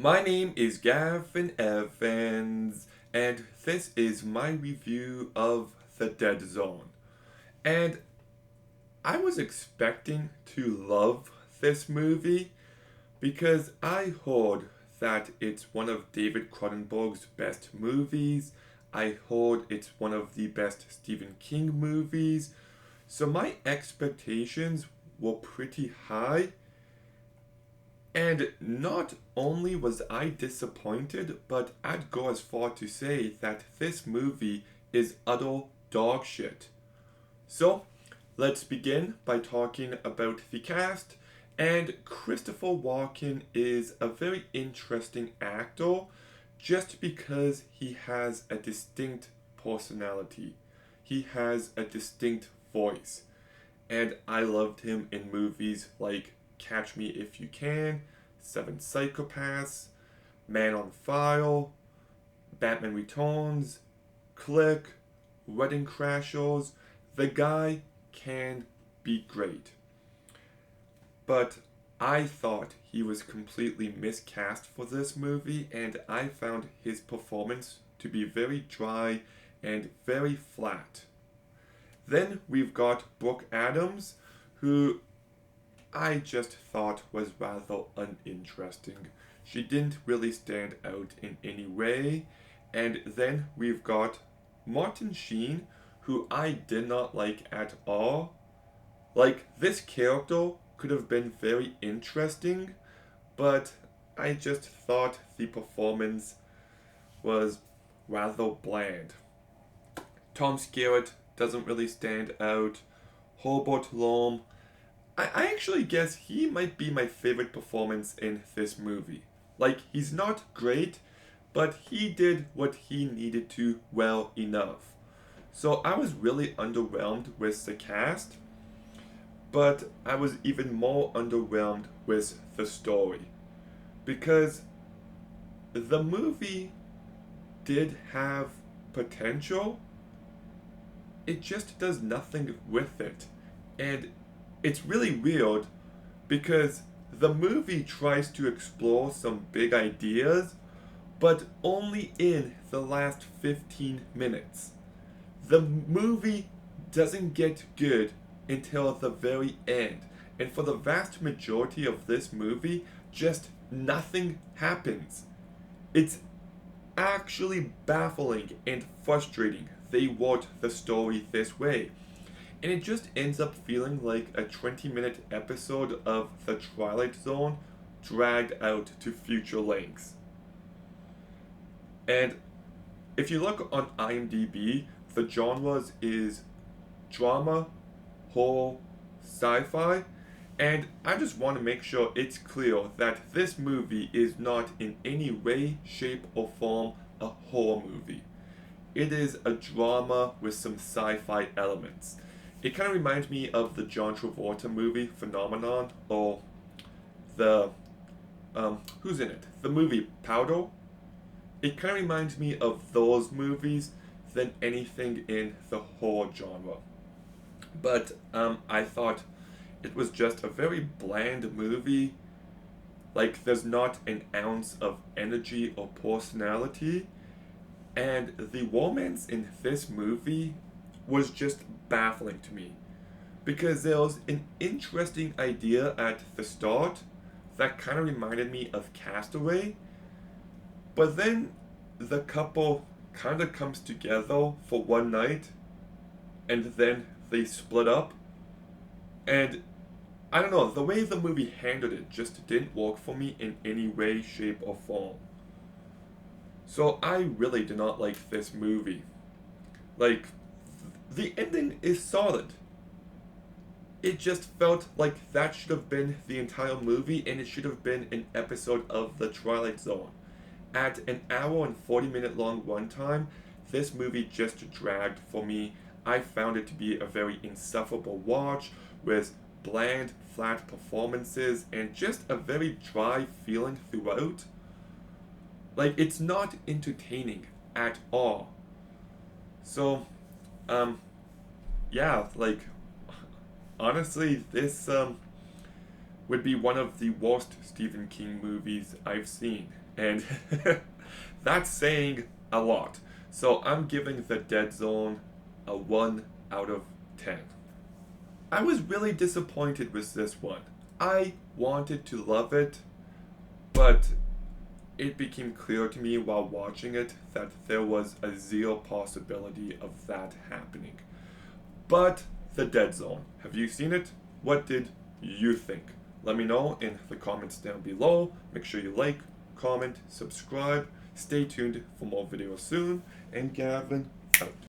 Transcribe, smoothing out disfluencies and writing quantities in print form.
My name is Gavin Evans, and this is my review of The Dead Zone. And I was expecting to love this movie because I heard that it's one of David Cronenberg's best movies. I heard it's one of the best Stephen King movies. So my expectations were pretty high. And not only was I disappointed, but I'd go as far to say that this movie is utter dog shit. So, let's begin by talking about the cast. And Christopher Walken is a very interesting actor just because he has a distinct personality. He has a distinct voice. And I loved him in movies like Catch Me If You Can, Seven Psychopaths, Man on Fire, Batman Returns, Click, Wedding Crashers. The guy can be great. But I thought he was completely miscast for this movie, and I found his performance to be very dry and very flat. Then we've got Brooke Adams, who I just thought was rather uninteresting. She didn't really stand out in any way. And then we've got Martin Sheen, who I did not like at all. Like, this character could have been very interesting, but I just thought the performance was rather bland. Tom Skerritt doesn't really stand out. Hobart Lom, I actually guess he might be my favorite performance in this movie. Like, he's not great, but he did what he needed to well enough. So I was really underwhelmed with the cast, but I was even more underwhelmed with the story. Because the movie did have potential, it just does nothing with it. And it's really weird because the movie tries to explore some big ideas, but only in the last 15 minutes. The movie doesn't get good until the very end. And for the vast majority of this movie, just nothing happens. It's actually baffling and frustrating they wrote the story this way. And it just ends up feeling like a 20-minute episode of The Twilight Zone dragged out to future lengths. And if you look on IMDb, the genres is drama, horror, sci-fi, and I just want to make sure it's clear that this movie is not in any way, shape, or form a horror movie. It is a drama with some sci-fi elements. It kind of reminds me of the John Travolta movie Phenomenon, or the who's in it? The movie Powder. It kind of reminds me of those movies than anything in the horror genre. But I thought it was just a very bland movie. Like, there's not an ounce of energy or personality. And the romance in this movie was just baffling to me. Because there was an interesting idea at the start that kind of reminded me of Castaway. But then the couple kind of comes together for one night and then they split up. And I don't know, the way the movie handled it just didn't work for me in any way, shape, or form. So I really did not like this movie. Like, the ending is solid. It just felt like that should have been the entire movie and it should have been an episode of The Twilight Zone. At an hour and 40-minute long runtime, this movie just dragged for me. I found it to be a very insufferable watch with bland, flat performances and just a very dry feeling throughout. Like, it's not entertaining at all. So, um, yeah, like, honestly, this would be one of the worst Stephen King movies I've seen. And that's saying a lot. So I'm giving The Dead Zone a 1 out of 10. I was really disappointed with this one. I wanted to love it, but it became clear to me while watching it that there was a zero possibility of that happening. But The Dead Zone, have you seen it? What did you think? Let me know in the comments down below. Make sure you like, comment, subscribe. Stay tuned for more videos soon. And Gavin out.